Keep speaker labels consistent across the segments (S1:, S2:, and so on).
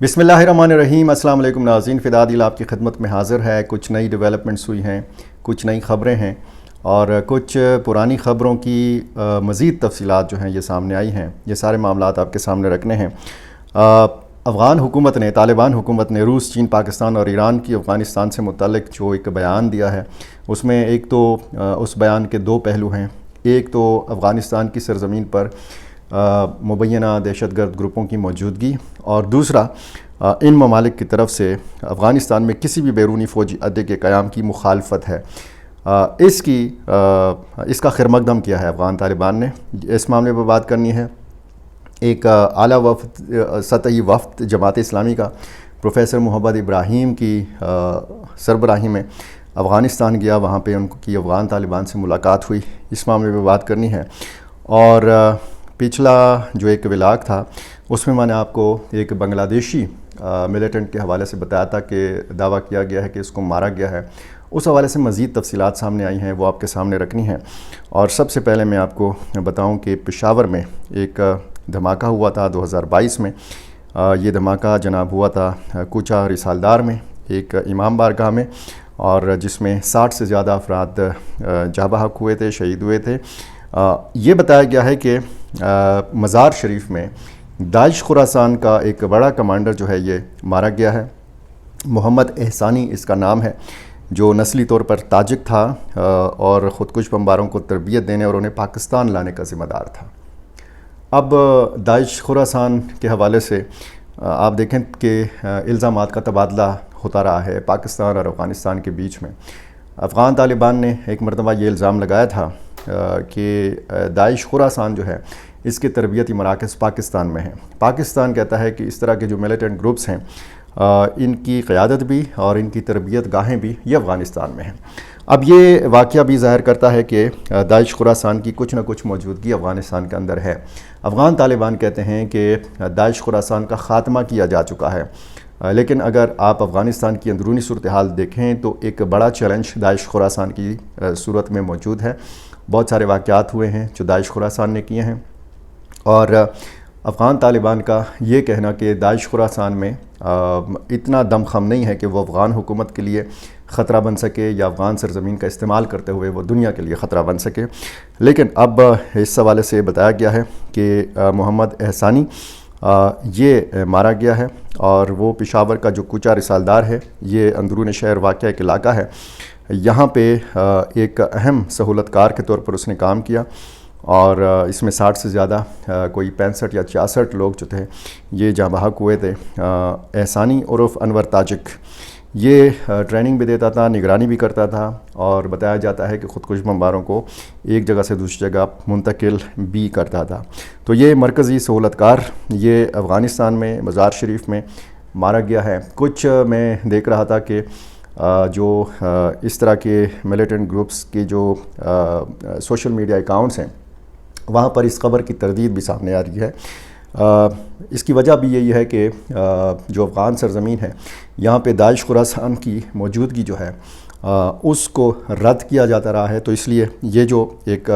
S1: بسم اللہ الرحمن الرحیم۔ السلام علیکم ناظرین، فدا دل آپ کی خدمت میں حاضر ہے۔ کچھ نئی ڈیولپمنٹس ہوئی ہیں، کچھ نئی خبریں ہیں اور کچھ پرانی خبروں کی مزید تفصیلات جو ہیں یہ سامنے آئی ہیں۔ یہ سارے معاملات آپ کے سامنے رکھنے ہیں۔ افغان حکومت نے، طالبان حکومت نے روس، چین، پاکستان اور ایران کی افغانستان سے متعلق جو ایک بیان دیا ہے، اس میں ایک تو اس بیان کے دو پہلو ہیں۔ ایک تو افغانستان کی سرزمین پر مبینہ دہشت گرد گروپوں کی موجودگی، اور دوسرا ان ممالک کی طرف سے افغانستان میں کسی بھی بیرونی فوجی اڈے کے قیام کی مخالفت ہے۔ اس کا خیرمقدم کیا ہے افغان طالبان نے۔ اس معاملے پر بات کرنی ہے۔ ایک اعلیٰ سطحی وفد جماعت اسلامی کا پروفیسر محمد ابراہیم کی سربراہی میں افغانستان گیا، وہاں پہ ان کی افغان طالبان سے ملاقات ہوئی۔ اس معاملے پہ بات کرنی ہے۔ اور پچھلا جو ایک ولاگ تھا اس میں نے آپ کو ایک بنگلہ دیشی ملیٹنٹ کے حوالے سے بتایا تھا کہ دعویٰ کیا گیا ہے کہ اس کو مارا گیا ہے۔ اس حوالے سے مزید تفصیلات سامنے آئی ہیں، وہ آپ کے سامنے رکھنی ہیں۔ اور سب سے پہلے میں آپ کو بتاؤں کہ پشاور میں ایک دھماکہ ہوا تھا 2022 میں۔ یہ دھماکہ جناب ہوا تھا کوچہ رسالدار میں، ایک امام بارگاہ میں، اور جس میں 60 سے زیادہ افراد جاں بحق ہوئے تھے، شہید ہوئے تھے۔ یہ بتایا گیا ہے کہ مزار شریف میں داعش خراسان کا ایک بڑا کمانڈر جو ہے یہ مارا گیا ہے۔ محمد احسانی اس کا نام ہے، جو نسلی طور پر تاجک تھا اور خودکش بمباروں کو تربیت دینے اور انہیں پاکستان لانے کا ذمہ دار تھا۔ اب داعش خراسان کے حوالے سے آپ دیکھیں کہ الزامات کا تبادلہ ہوتا رہا ہے پاکستان اور افغانستان کے بیچ میں۔ افغان طالبان نے ایک مرتبہ یہ الزام لگایا تھا کہ داعش خراسان جو ہے اس کے تربیتی مراکز پاکستان میں ہیں۔ پاکستان کہتا ہے کہ اس طرح کے جو ملیٹنٹ گروپس ہیں ان کی قیادت بھی اور ان کی تربیت گاہیں بھی یہ افغانستان میں ہیں۔ اب یہ واقعہ بھی ظاہر کرتا ہے کہ داعش خراسان کی کچھ نہ کچھ موجودگی افغانستان کے اندر ہے۔ افغان طالبان کہتے ہیں کہ داعش خراسان کا خاتمہ کیا جا چکا ہے، لیکن اگر آپ افغانستان کی اندرونی صورتحال دیکھیں تو ایک بڑا چیلنج داعش خراسان کی صورت میں موجود ہے۔ بہت سارے واقعات ہوئے ہیں جو داعش خراسان نے کیے ہیں، اور افغان طالبان کا یہ کہنا کہ داعش خراسان میں اتنا دم خم نہیں ہے کہ وہ افغان حکومت کے لیے خطرہ بن سکے یا افغان سرزمین کا استعمال کرتے ہوئے وہ دنیا کے لیے خطرہ بن سکے۔ لیکن اب اس حوالے سے بتایا گیا ہے کہ محمد احسانی یہ مارا گیا ہے، اور وہ پشاور کا جو کوچہ رسالدار ہے، یہ اندرون شہر واقع ایک علاقہ ہے۔ یہاں پہ ایک اہم سہولت کار کے طور پر اس نے کام کیا، اور اس میں 60 سے زیادہ کوئی 65 یا 66 لوگ جو تھے یہ جاں بحق ہوئے تھے۔ احسانی عرف انور تاجک یہ ٹریننگ بھی دیتا تھا، نگرانی بھی کرتا تھا، اور بتایا جاتا ہے کہ خودکش بمباروں کو ایک جگہ سے دوسری جگہ منتقل بھی کرتا تھا۔ تو یہ مرکزی سہولت کار یہ افغانستان میں مزار شریف میں مارا گیا ہے۔ کچھ میں دیکھ رہا تھا کہ جو اس طرح کے ملیٹنٹ گروپس کے جو سوشل میڈیا اکاؤنٹس ہیں وہاں پر اس خبر کی تردید بھی سامنے آ رہی ہے۔ اس کی وجہ بھی یہی ہے کہ جو افغان سرزمین ہے یہاں پہ داعش خراسان کی موجودگی جو ہے اس کو رد کیا جاتا رہا ہے، تو اس لیے یہ جو ایک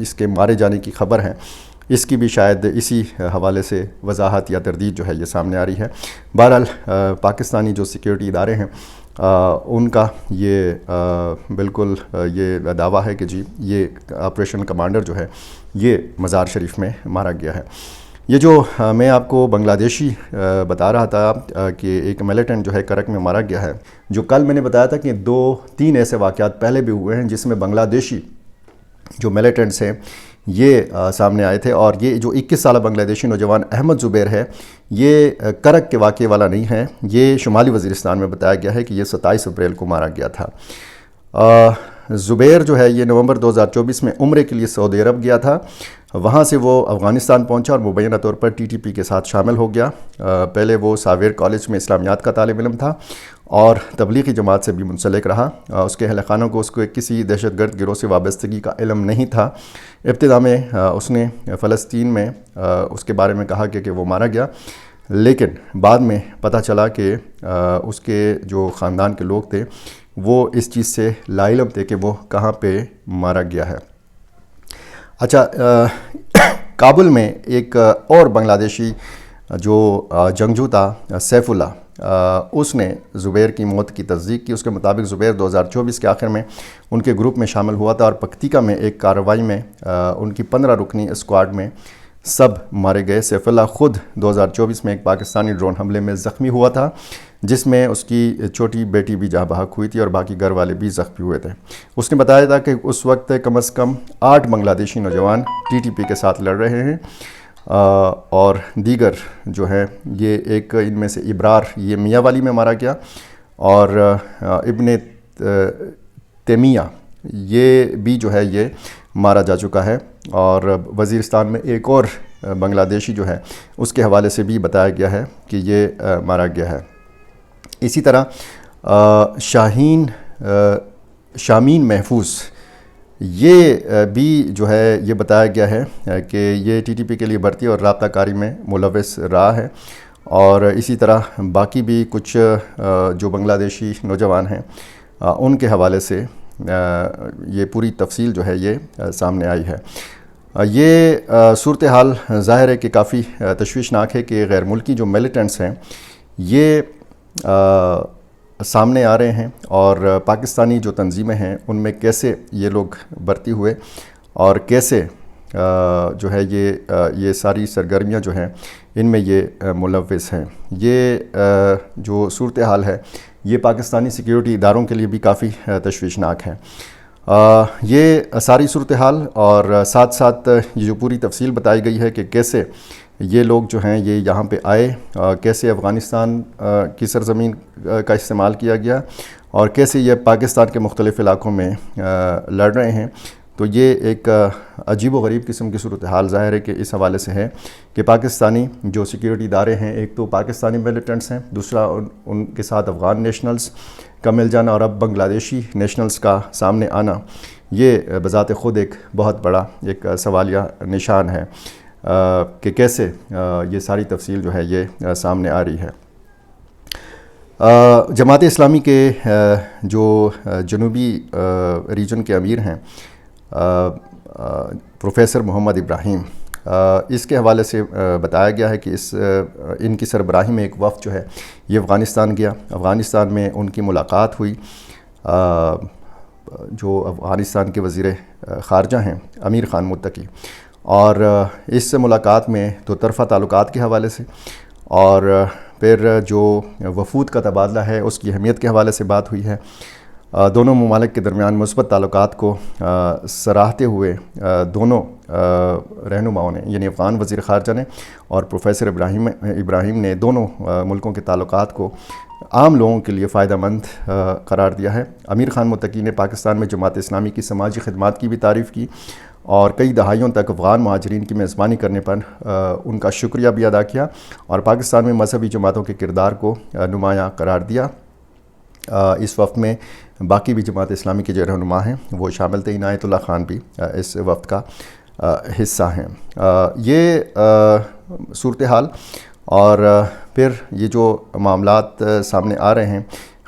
S1: اس کے مارے جانے کی خبر ہے اس کی بھی شاید اسی حوالے سے وضاحت یا تردید جو ہے یہ سامنے آ رہی ہے۔ بہرحال پاکستانی جو سیکیورٹی ادارے ہیں ان کا یہ بالکل یہ دعویٰ ہے کہ جی یہ آپریشن کمانڈر جو ہے یہ مزار شریف میں مارا گیا ہے۔ یہ جو میں آپ کو بنگلہ دیشی بتا رہا تھا کہ ایک ملیٹنٹ جو ہے کرک میں مارا گیا ہے، جو کل میں نے بتایا تھا کہ 2-3 ایسے واقعات پہلے بھی ہوئے ہیں جس میں بنگلہ دیشی جو ملیٹنٹس ہیں یہ سامنے آئے تھے، اور یہ جو 21 سالہ بنگلہ دیشی نوجوان احمد زبیر ہے یہ کرک کے واقعے والا نہیں ہے، یہ شمالی وزیرستان میں بتایا گیا ہے کہ یہ 27 اپریل کو مارا گیا تھا۔ زبیر جو ہے یہ نومبر 2024 میں عمرے کے لیے سعودی عرب گیا تھا، وہاں سے وہ افغانستان پہنچا اور مبینہ طور پر ٹی ٹی پی کے ساتھ شامل ہو گیا۔ پہلے وہ ساویر کالج میں اسلامیات کا طالب علم تھا اور تبلیغی جماعت سے بھی منسلک رہا۔ اس کے اہل خانوں کو اس کو کسی دہشت گرد گروہ سے وابستگی کا علم نہیں تھا۔ ابتدا میں اس نے فلسطین میں اس کے بارے میں کہا کہ وہ مارا گیا، لیکن بعد میں پتہ چلا کہ اس کے جو خاندان کے لوگ تھے وہ اس چیز سے لا علم تھے کہ وہ کہاں پہ مارا گیا ہے۔ اچھا، کابل میں ایک اور بنگلہ دیشی جو جنگجو تھا سیف اللہ، اس نے زبیر کی موت کی تصدیق کی۔ اس کے مطابق زبیر 2024 کے آخر میں ان کے گروپ میں شامل ہوا تھا اور پکتیکا میں ایک کارروائی میں ان کی 15 رکنی اسکواڈ میں سب مارے گئے۔ سیف اللہ خود 2024 میں ایک پاکستانی ڈرون حملے میں زخمی ہوا تھا، جس میں اس کی چھوٹی بیٹی بھی جاں بحق ہوئی تھی اور باقی گھر والے بھی زخمی ہوئے تھے۔ اس نے بتایا تھا کہ اس وقت کم از کم 8 بنگلہ دیشی نوجوان TTP کے ساتھ لڑ رہے ہیں اور دیگر جو ہے یہ ایک ان میں سے ابرار یہ میاں والی میں مارا گیا، اور ابن تیمیہ یہ بھی جو ہے یہ مارا جا چکا ہے، اور وزیرستان میں ایک اور بنگلہ دیشی جو ہے اس کے حوالے سے بھی بتایا گیا ہے کہ یہ مارا گیا ہے۔ اسی طرح شامین محفوظ یہ بھی جو ہے یہ بتایا گیا ہے کہ یہ TTP کے لیے بھرتی اور رابطہ کاری میں ملوث رہا ہے، اور اسی طرح باقی بھی کچھ جو بنگلہ دیشی نوجوان ہیں ان کے حوالے سے یہ پوری تفصیل جو ہے یہ سامنے آئی ہے۔ یہ صورتحال ظاہر ہے کہ کافی تشویشناک ہے کہ غیر ملکی جو ملیٹنٹس ہیں یہ سامنے آ رہے ہیں، اور پاکستانی جو تنظیمیں ہیں ان میں کیسے یہ لوگ بھرتی ہوئے اور کیسے جو ہے یہ ساری سرگرمیاں جو ہیں ان میں یہ ملوث ہیں۔ یہ جو صورتحال ہے یہ پاکستانی سیکیورٹی اداروں کے لیے بھی کافی تشویشناک ہے۔ یہ ساری صورتحال اور ساتھ ساتھ یہ جو پوری تفصیل بتائی گئی ہے کہ کیسے یہ لوگ جو ہیں یہ یہاں پہ آئے، کیسے افغانستان کی سرزمین کا استعمال کیا گیا اور کیسے یہ پاکستان کے مختلف علاقوں میں لڑ رہے ہیں، تو یہ ایک عجیب و غریب قسم کی صورتحال ظاہر ہے کہ اس حوالے سے ہے کہ پاکستانی جو سیکیورٹی ادارے ہیں، ایک تو پاکستانی ملیٹنٹس ہیں، دوسرا ان کے ساتھ افغان نیشنلز کا مل جانا، اور اب بنگلہ دیشی نیشنلز کا سامنے آنا، یہ بذات خود ایک بہت بڑا ایک سوالیہ نشان ہے کہ کیسے یہ ساری تفصیل جو ہے یہ سامنے آ رہی ہے۔ جماعت اسلامی کے جو جنوبی ریجن کے امیر ہیں پروفیسر محمد ابراہیم، اس کے حوالے سے بتایا گیا ہے کہ ان کی سربراہی میں ایک وفد جو ہے یہ افغانستان گیا۔ افغانستان میں ان کی ملاقات ہوئی، جو افغانستان کے وزیر خارجہ ہیں امیر خان متقی، اور اس ملاقات میں دو طرفہ تعلقات کے حوالے سے اور پھر جو وفود کا تبادلہ ہے اس کی اہمیت کے حوالے سے بات ہوئی ہے۔ دونوں ممالک کے درمیان مثبت تعلقات کو سراہتے ہوئے دونوں رہنماؤں نے، یعنی افغان وزیر خارجہ نے اور پروفیسر ابراہیم نے، دونوں ملکوں کے تعلقات کو عام لوگوں کے لیے فائدہ مند قرار دیا ہے۔ امیر خان متقی نے پاکستان میں جماعت اسلامی کی سماجی خدمات کی بھی تعریف کی اور کئی دہائیوں تک افغان مہاجرین کی میزبانی کرنے پر ان کا شکریہ بھی ادا کیا، اور پاکستان میں مذہبی جماعتوں کے کردار کو نمایاں قرار دیا۔ اس وفد میں باقی بھی جماعت اسلامی کے جو رہنما ہیں وہ شامل تھے، عنایت اللہ خان بھی اس وفد کا حصہ ہیں۔ یہ صورتحال اور پھر یہ جو معاملات سامنے آ رہے ہیں،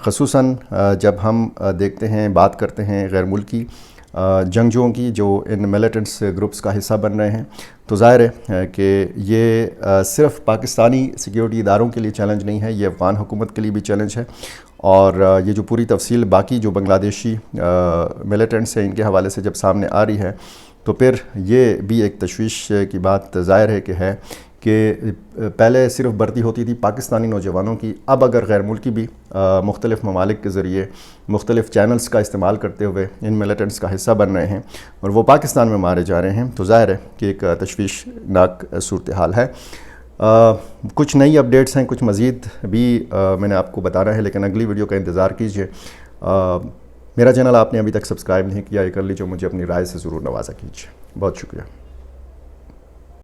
S1: خصوصاً جب ہم دیکھتے ہیں، بات کرتے ہیں غیر ملکی جنگجوؤں کی جو ان ملیٹنٹس گروپس کا حصہ بن رہے ہیں، تو ظاہر ہے کہ یہ صرف پاکستانی سیکیورٹی اداروں کے لیے چیلنج نہیں ہے، یہ افغان حکومت کے لیے بھی چیلنج ہے، اور یہ جو پوری تفصیل باقی جو بنگلہ دیشی ملیٹنٹس ہیں ان کے حوالے سے جب سامنے آ رہی ہے تو پھر یہ بھی ایک تشویش کی بات ظاہر ہے کہ پہلے صرف بھرتی ہوتی تھی پاکستانی نوجوانوں کی، اب اگر غیر ملکی بھی مختلف ممالک کے ذریعے مختلف چینلز کا استعمال کرتے ہوئے ان ملیٹنٹس کا حصہ بن رہے ہیں اور وہ پاکستان میں مارے جا رہے ہیں، تو ظاہر ہے کہ ایک تشویشناک صورتحال ہے۔ کچھ نئی اپڈیٹس ہیں، کچھ مزید بھی میں نے آپ کو بتانا ہے، لیکن اگلی ویڈیو کا انتظار کیجیے۔ میرا چینل آپ نے ابھی تک سبسکرائب نہیں کیا، یہ کر لیجیے، مجھے اپنی رائے سے ضرور نوازا کیجیے۔ بہت شکریہ۔